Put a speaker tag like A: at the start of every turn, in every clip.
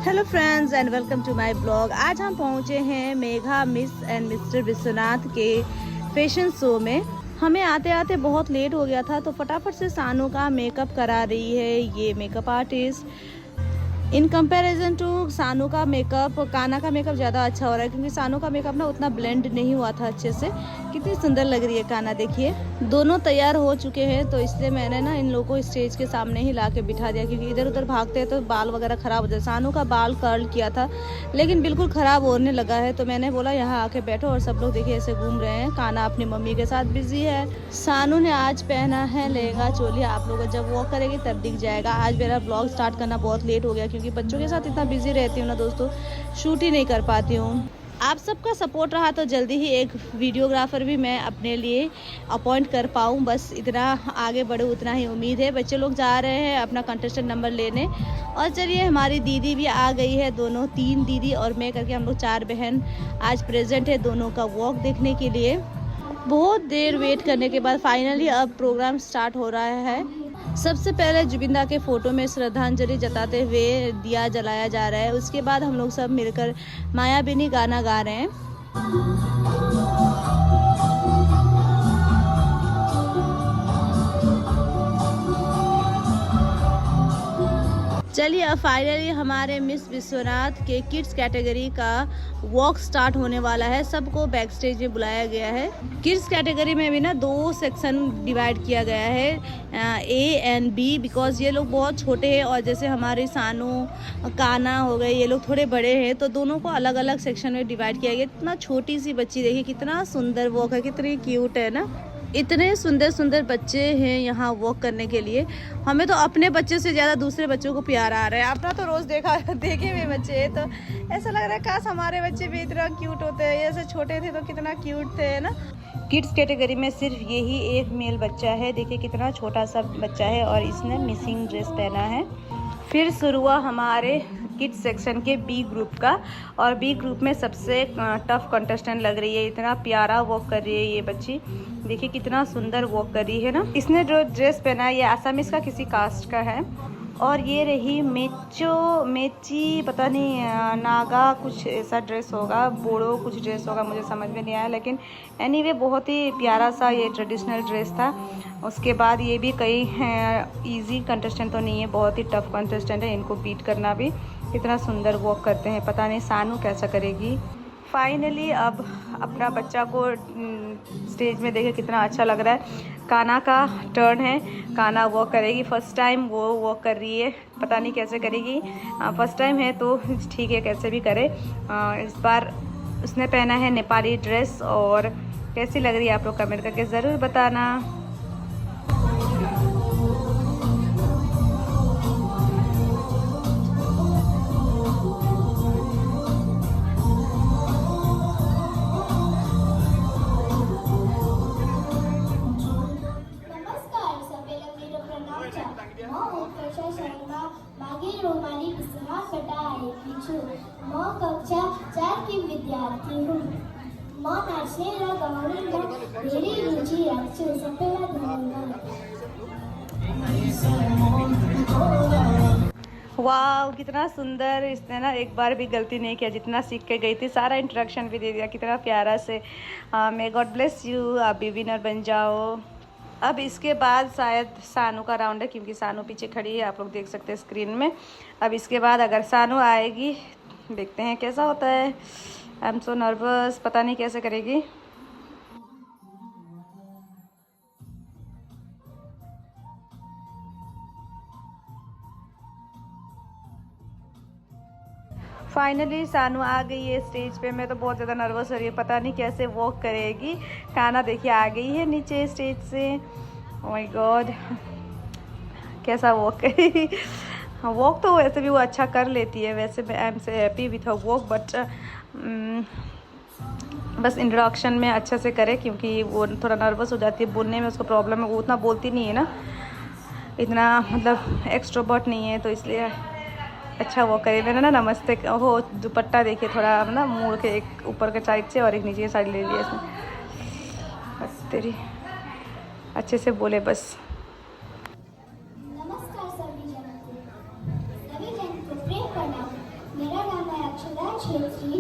A: Hello friends and welcome to my blog. आज हम पहुंचे हैं Megha miss and mister Vishwanath के फैशन शो में। हमें आते आते बहुत लेट हो गया था, तो फटाफट से सानू का मेकअप करा रही है ये makeup artist. In comparison to Sanu का मेकअप, काना का मेकअप ज़्यादा अच्छा हो रहा है, क्योंकि सानू का मेकअप ना उतना ब्लेंड नहीं हुआ था अच्छे से। कितनी सुंदर लग रही है काना, देखिए। दोनों तैयार हो चुके हैं, तो इसलिए मैंने ना इन लोगों को स्टेज के सामने ही ला के बिठा दिया, क्योंकि इधर उधर भागते हैं तो बाल वगैरह ख़राब हो जाए। सानू का बाल कर्ल किया था लेकिन बिल्कुल ख़राब होने लगा है, तो मैंने बोला यहाँ आके बैठो। और सब लोग देखिए ऐसे घूम रहे हैं। काना अपनी मम्मी के साथ बिजी है। सानू ने आज पहना है लहंगा चोली। आप लोगों को जब वॉक करेगी तब दिख जाएगा। आज मेरा ब्लॉग स्टार्ट करना बहुत लेट हो गया, क्योंकि बच्चों के साथ इतना बिजी रहती हूँ ना दोस्तों, शूट ही नहीं कर पाती हूँ। आप सबका सपोर्ट रहा तो जल्दी ही एक वीडियोग्राफर भी मैं अपने लिए अपॉइंट कर पाऊँ, बस इतना आगे बढ़े उतना ही उम्मीद है। बच्चे लोग जा रहे हैं अपना कंटेस्टेंट नंबर लेने। और चलिए, हमारी दीदी भी आ गई है। दोनों, 3 दीदी और मैं करके हम लोग 4 बहन आज प्रेजेंट है दोनों का वॉक देखने के लिए। बहुत देर वेट करने के बाद फाइनली अब प्रोग्राम स्टार्ट हो रहा है। सबसे पहले जुबिंदा के फोटो में श्रद्धांजलि जताते हुए दिया जलाया जा रहा है। उसके बाद हम लोग सब मिलकर मायाबिनी गाना गा रहे हैं। चलिए, अब फाइनली हमारे मिस विश्वनाथ के किड्स कैटेगरी का वॉक स्टार्ट होने वाला है। सबको बैक स्टेज में बुलाया गया है। किड्स कैटेगरी में भी ना 2 सेक्शन डिवाइड किया गया है, ए एंड बी, बिकॉज ये लोग बहुत छोटे हैं और जैसे हमारे सानू, काना हो गए, ये लोग थोड़े बड़े हैं, तो दोनों को अलग अलग सेक्शन में डिवाइड किया गया। इतना छोटी सी बच्ची, देखिए कितना सुंदर वॉक है, कितनी क्यूट है ना। इतने सुंदर सुंदर बच्चे हैं यहाँ वॉक करने के लिए। हमें तो अपने बच्चे से ज़्यादा दूसरे बच्चों को प्यार आ रहा है। अपना तो रोज़ देखे हुए बच्चे हैं, तो ऐसा लग रहा है काश हमारे बच्चे भी इतना क्यूट होते हैं। ऐसे छोटे थे तो कितना क्यूट थे ना। किड्स कैटेगरी में सिर्फ यही एक मेल बच्चा है। देखिए कितना छोटा सा बच्चा है और इसने मिसिंग ड्रेस पहना है। फिर शुरू हुआ हमारे किड्स सेक्शन के बी ग्रुप का, और बी ग्रुप में सबसे टफ कंटेस्टेंट लग रही है। इतना प्यारा वॉक कर रही है ये बच्ची, देखिए कितना सुंदर वॉक कर रही है ना। इसने जो ड्रेस पहना है ये आसामीज का किसी कास्ट का है। और ये रही मेची, पता नहीं नागा कुछ ऐसा ड्रेस होगा, बोड़ो कुछ ड्रेस होगा, मुझे समझ में नहीं आया, लेकिन एनीवे बहुत ही प्यारा सा ये ट्रेडिशनल ड्रेस था। उसके बाद ये भी कई इजी कंटेस्टेंट तो नहीं है, बहुत ही टफ कंटेस्टेंट है। इनको बीट करना भी, इतना सुंदर वॉक करते हैं। पता नहीं सानू कैसा करेगी। फाइनली अब अपना बच्चा को स्टेज में देखे कितना अच्छा लग रहा है। काना का टर्न है, काना वॉक करेगी। फर्स्ट टाइम वो वॉक कर रही है, पता नहीं कैसे करेगी। फर्स्ट टाइम है तो ठीक है, कैसे भी करे। इस बार उसने पहना है नेपाली ड्रेस, और कैसी लग रही है आप लोग कमेंट करके ज़रूर बताना।
B: मैं कक्षा 4 की विद्यार्थी हूँ। मैं नाचने और गाने में मेरी रुचि रखती हूँ। सब पहला धन्यवाद।
A: वाह, कितना सुंदर। इसने ना एक बार भी गलती नहीं किया, जितना सीख के गई थी सारा इंट्रोडक्शन भी दे दिया कितना प्यारा से। मे गॉड ब्लेस यू, आप भी विनर बन जाओ। अब इसके बाद शायद सानू का राउंड है, क्योंकि सानू पीछे खड़ी है, आप लोग देख सकते हैं स्क्रीन में। अब इसके बाद अगर सानू आएगी, देखते हैं कैसा होता है। आई एम सो नर्वस, पता नहीं कैसे करेगी। फाइनली सानू आ गई है स्टेज पे। मैं तो बहुत ज़्यादा नर्वस हो रही हूँ, पता नहीं कैसे वॉक करेगी। काना देखिए आ गई है नीचे स्टेज से। ओह माय गॉड, कैसा वॉक करेगी। वॉक तो वैसे भी वो अच्छा कर लेती है। वैसे आई एम से happy with her walk, but बस इंट्रोडक्शन में अच्छे से करे, क्योंकि वो थोड़ा नर्वस हो जाती है। बोलने में उसको प्रॉब्लम है, वो उतना बोलती नहीं है ना, इतना मतलब एक्सट्रोवर्ट नहीं है, तो इसलिए अच्छा वो करे। मैंने ना नमस्ते वो दुपट्टा देखिए थोड़ा ना मोड़ के, एक ऊपर के साइड से और एक नीचे की साइड ले लिया इसमें। बस तेरी अच्छे से बोले बस।
B: नमस्कार सभी जन को प्रेम प्रणाम। अक्षरा छेत्री।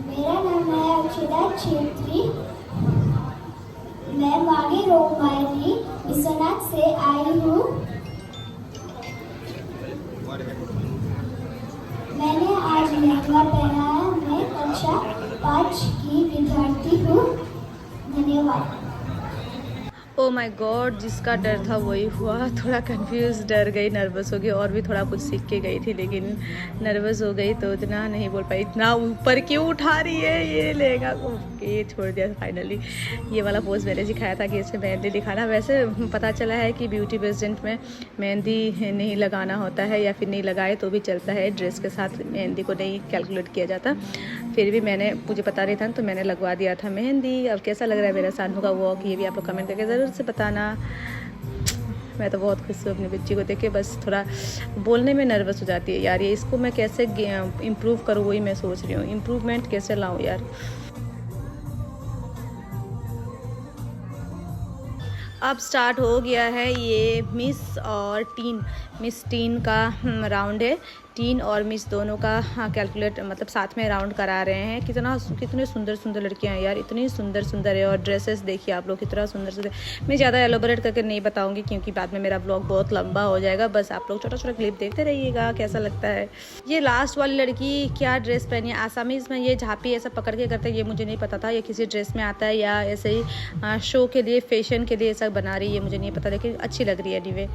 B: मेरा नाम है अक्षरा छेत्री। मैं वाणी रोमायली विश्वनाथ से आई हूँ। मैंने आज लहंगा पहना है। मैं कक्षा 5 की विद्यार्थी हूँ। धन्यवाद।
A: ओ माय गॉड, जिसका डर था वही हुआ। थोड़ा कंफ्यूज, डर गई, नर्वस हो गई और भी थोड़ा कुछ सीख के गई थी, लेकिन नर्वस हो गई तो इतना नहीं बोल पाई। इतना ऊपर क्यों उठा रही है ये लेगा को, ये छोड़ दिया फाइनली। ये वाला पोज मैंने सिखाया था कि इसमें मेहंदी दिखाना। वैसे पता चला है कि ब्यूटी पेजेंट में मेहंदी नहीं लगाना होता है, या फिर नहीं लगाए तो भी चलता है। ड्रेस के साथ मेहंदी को नहीं कैलकुलेट किया जाता। फिर भी मुझे पता नहीं था तो मैंने लगवा दिया था मेहंदी। अब कैसा लग रहा है मेरा सानू का वॉक, ये भी आप लोग कमेंट करके ज़रूर से बताना। मैं तो बहुत खुश हूँ अपनी बच्ची को देख के। बस थोड़ा बोलने में नर्वस हो जाती है यार। ये इसको मैं कैसे इम्प्रूव करूँ वही मैं सोच रही हूँ। इम्प्रूवमेंट कैसे लाऊँ यार। अब स्टार्ट हो गया है ये मिस और मिस टीन का राउंड है। टीन और मिस दोनों का कैलकुलेट मतलब साथ में राउंड करा रहे हैं। कितने सुंदर सुंदर लड़कियां हैं यार, इतनी सुंदर सुंदर है। और ड्रेसेस देखिए आप लोग कितना सुंदर सुंदर। मैं ज़्यादा एलोबरेट करके नहीं बताऊंगी क्योंकि बाद में मेरा ब्लॉग बहुत लंबा हो जाएगा। बस आप लोग छोटा छोटा क्लिप देखते रहिएगा कैसा लगता है। ये लास्ट वाली लड़की क्या ड्रेस पहनी है, आसामीज़ में ये झाँपी ऐसा पकड़ के करते हैं, ये मुझे नहीं पता था। ये किसी ड्रेस में आता है या ऐसे ही शो के लिए, फैशन के लिए ऐसा बना रही है, मुझे नहीं पता, लेकिन अच्छी लग रही है anyway.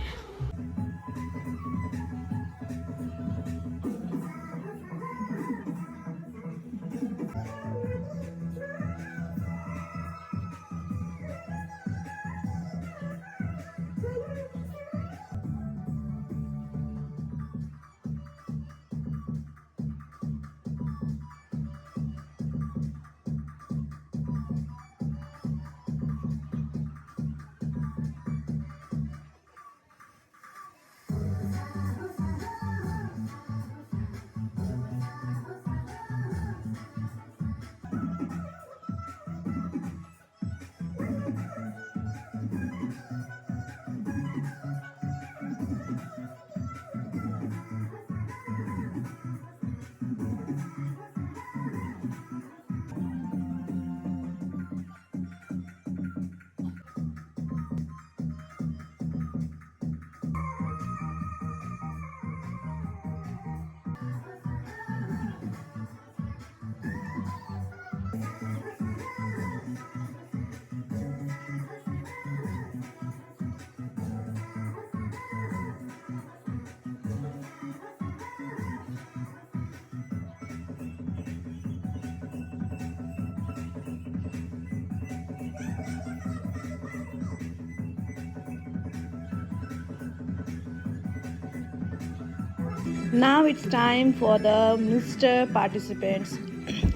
A: Now it's time for the Mr. participants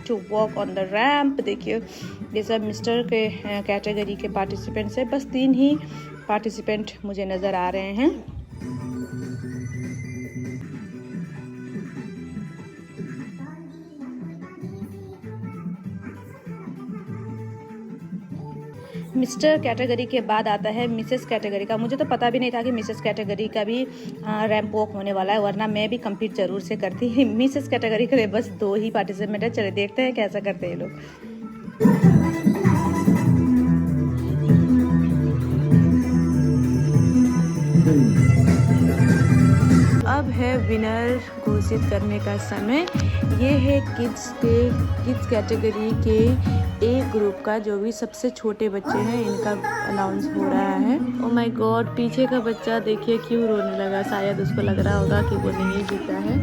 A: to walk on the ramp। देखिए ये सब मिस्टर के कैटेगरी के पार्टिसिपेंट्स है। बस 3 ही पार्टिसिपेंट मुझे नज़र आ रहे हैं। मिस्टर कैटेगरी के बाद आता है मिसेस कैटेगरी का। मुझे तो पता भी नहीं था कि मिसेस कैटेगरी का भी रैंप वॉक होने वाला है, वरना मैं भी कम्पीट जरूर से करती। मिसेस कैटेगरी के लिए बस 2 ही पार्टिसिपेंट है। चलिए देखते हैं कैसा करते हैं ये लोग। अब है विनर घोषित करने का समय। ये है किड्स कैटेगरी के ए ग्रुप का, जो भी सबसे छोटे बच्चे हैं इनका अनाउंस हो रहा है। ओ माय गॉड, पीछे का बच्चा देखिए क्यों रोने लगा। शायद उसको लग रहा होगा कि वो नहीं जीता है।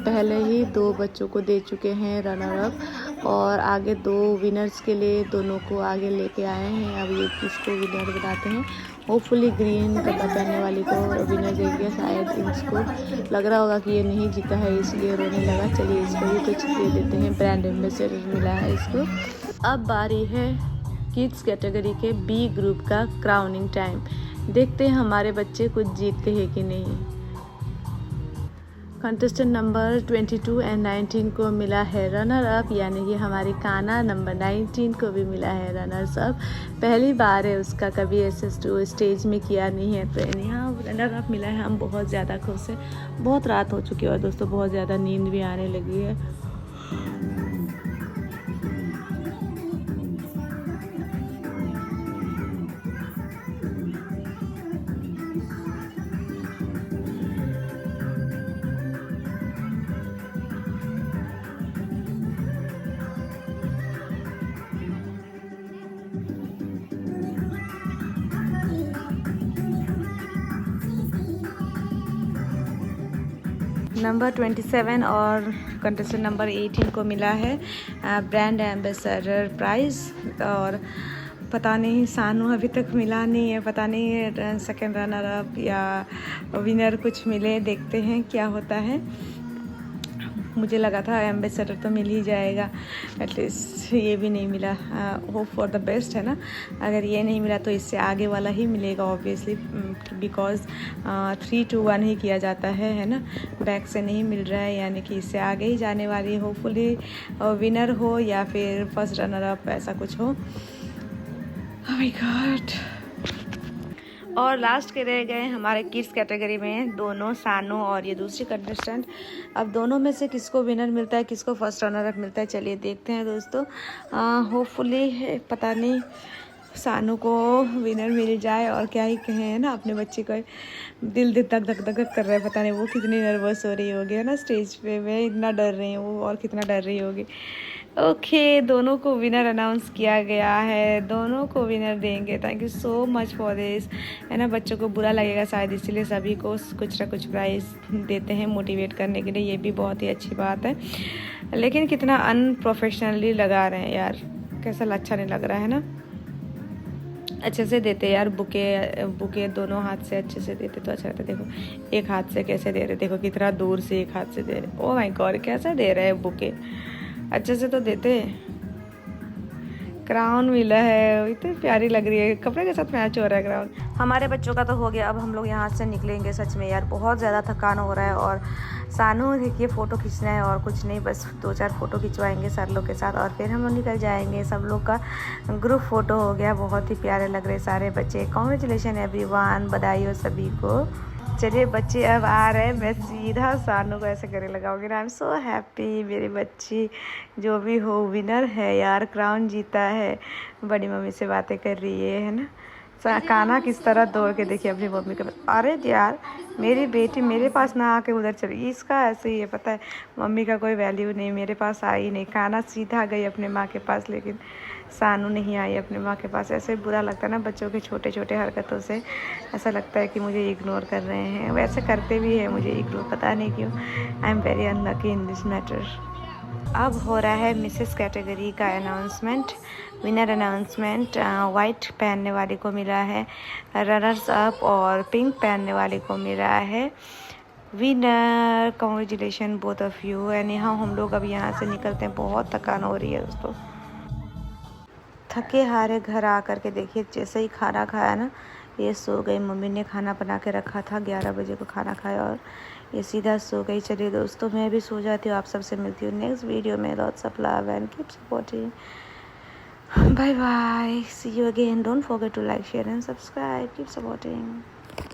A: पहले ही 2 बच्चों को दे चुके हैं रनर अप, और आगे 2 विनर्स के लिए दोनों को आगे लेके आए हैं। अब ये किसको विनर बनाते हैं। होपफुली ग्रीन कपड़ा पहनने वाली को विनर देंगे। शायद इसको लग रहा होगा कि ये नहीं जीता है इसलिए रोने लगा। चलिए इसको भी कुछ दे देते हैं, ब्रांड एम्बेसडर मिला है इसको। अब बारी है किड्स कैटेगरी के बी ग्रुप का क्राउनिंग टाइम। देखते हैं हमारे बच्चे कुछ जीतते हैं कि नहीं। कंटेस्टेंट नंबर 22 एंड 19 को मिला है रनर अप, यानी कि हमारी काना नंबर 19 को भी मिला है रनर्स अप। पहली बार है उसका, कभी ऐसे स्टेज में किया नहीं है, तो यहाँ रनर अप मिला है। हम बहुत ज़्यादा खुश हैं। बहुत रात हो चुकी है और दोस्तों बहुत ज़्यादा नींद भी आने लगी है। नंबर 27 और कंटेस्टेंट नंबर 18 को मिला है ब्रांड एम्बेसडर प्राइज़। और पता नहीं सानू अभी तक मिला नहीं है, पता नहीं सेकंड रनर अप या विनर कुछ मिले, देखते हैं क्या होता है। मुझे लगा था एम्बेसडर तो मिल ही जाएगा, एटलीस्ट ये भी नहीं मिला। होप फॉर द बेस्ट है ना। अगर ये नहीं मिला तो इससे आगे वाला ही मिलेगा ऑब्वियसली, बिकॉज 3-2-1 ही किया जाता है ना। बैक से नहीं मिल रहा है, यानी कि इससे आगे ही जाने वाली होपफुली विनर हो या फिर फर्स्ट रनर अप, ऐसा कुछ हो। Oh my God. और लास्ट के रह गए हमारे किड्स कैटेगरी में दोनों, सानू और ये दूसरी कंटेस्टेंट। अब दोनों में से किसको विनर मिलता है, किसको फर्स्ट रनर अप मिलता है, चलिए देखते हैं दोस्तों। होपफुली पता नहीं सानू को विनर मिल जाए। और क्या ही कहें, है ना, अपने बच्चे को दिल धक धक धक कर रहा है। पता नहीं वो कितनी नर्वस हो रही होगी, है ना, स्टेज पे मैं इतना डर रही हूँ, वो और कितना डर रही होगी। ओके, दोनों को विनर अनाउंस किया गया है, दोनों को विनर देंगे। Thank you so much for this, है ना। बच्चों को बुरा लगेगा शायद, इसीलिए सभी को कुछ ना कुछ प्राइज़ देते हैं मोटिवेट करने के लिए। ये भी बहुत ही अच्छी बात है, लेकिन कितना अनप्रोफेशनली लगा रहे हैं यार, कैसा अच्छा नहीं लग रहा है ना। अच्छे से देते यार, बुके दोनों हाथ से अच्छे से देते तो अच्छा रहता। देखो एक हाथ से कैसे दे रहे, देखो कितना दूर से एक हाथ से दे रहे। ओह माय गॉड, कैसे दे रहे हैं बुके, अच्छे से तो देते। क्राउन मिला है, इतनी प्यारी लग रही है, कपड़े के साथ मैच हो रहा है क्राउन। हमारे बच्चों का तो हो गया, अब हम लोग यहाँ से निकलेंगे। सच में यार बहुत ज़्यादा थकान हो रहा है। और सानू देखिए फ़ोटो खींचना है और कुछ नहीं, बस 2-4 फ़ोटो खिंचवाएंगे सर लोग के साथ और फिर हम लोग निकल जाएंगे। सब लोग का ग्रुप फ़ोटो हो गया, बहुत ही प्यारे लग रहे सारे बच्चे। कॉन्ग्रेचुलेशन एवरीवन, बधाई हो सभी को। चलिए बच्चे अब आ रहे हैं, मैं सीधा सानू को ऐसे करे लगाऊंगी ना। आई एम सो हैप्पी, मेरी बच्ची जो भी हो विनर है यार, क्राउन जीता है। बड़ी मम्मी से बातें कर रही है ना। काना किस तरह दौड़ के देखिए अपनी मम्मी के पास। अरे यार मेरी बेटी मेरे पास ना आके उधर चली, इसका ऐसे ही है, पता है मम्मी का कोई वैल्यू नहीं, मेरे पास आई नहीं। काना सीधा गई अपने माँ के पास, लेकिन सानू नहीं आई अपने माँ के पास। ऐसे बुरा लगता है ना बच्चों के छोटे छोटे हरकतों से, ऐसा लगता है कि मुझे इग्नोर कर रहे हैं। वैसे करते भी है मुझे इग्नोर, पता नहीं क्यों। I am very unlucky in this matter. अब हो रहा है मिसेस कैटेगरी का अनाउंसमेंट, विनर अनाउंसमेंट। वाइट पहनने वाली को मिला है रनर्स अप और पिंक पहनने वाली को मिला है winner. Congratulation both of you. And यहाँ हम लोग अब यहाँ से निकलते हैं, बहुत थकान हो रही है दोस्तों। थके हारे घर आ कर के देखिए, जैसे ही खाना खाया ना ये सो गई। मम्मी ने खाना बना के रखा था, 11 बजे को खाना खाया और ये सीधा सो गई। चलिए दोस्तों मैं भी सो जाती हूँ, आप सबसे मिलती हूँ नेक्स्ट वीडियो में। Lots of love and keep supporting. Bye bye, see you again. Don't forget to like, share and subscribe. Keep supporting.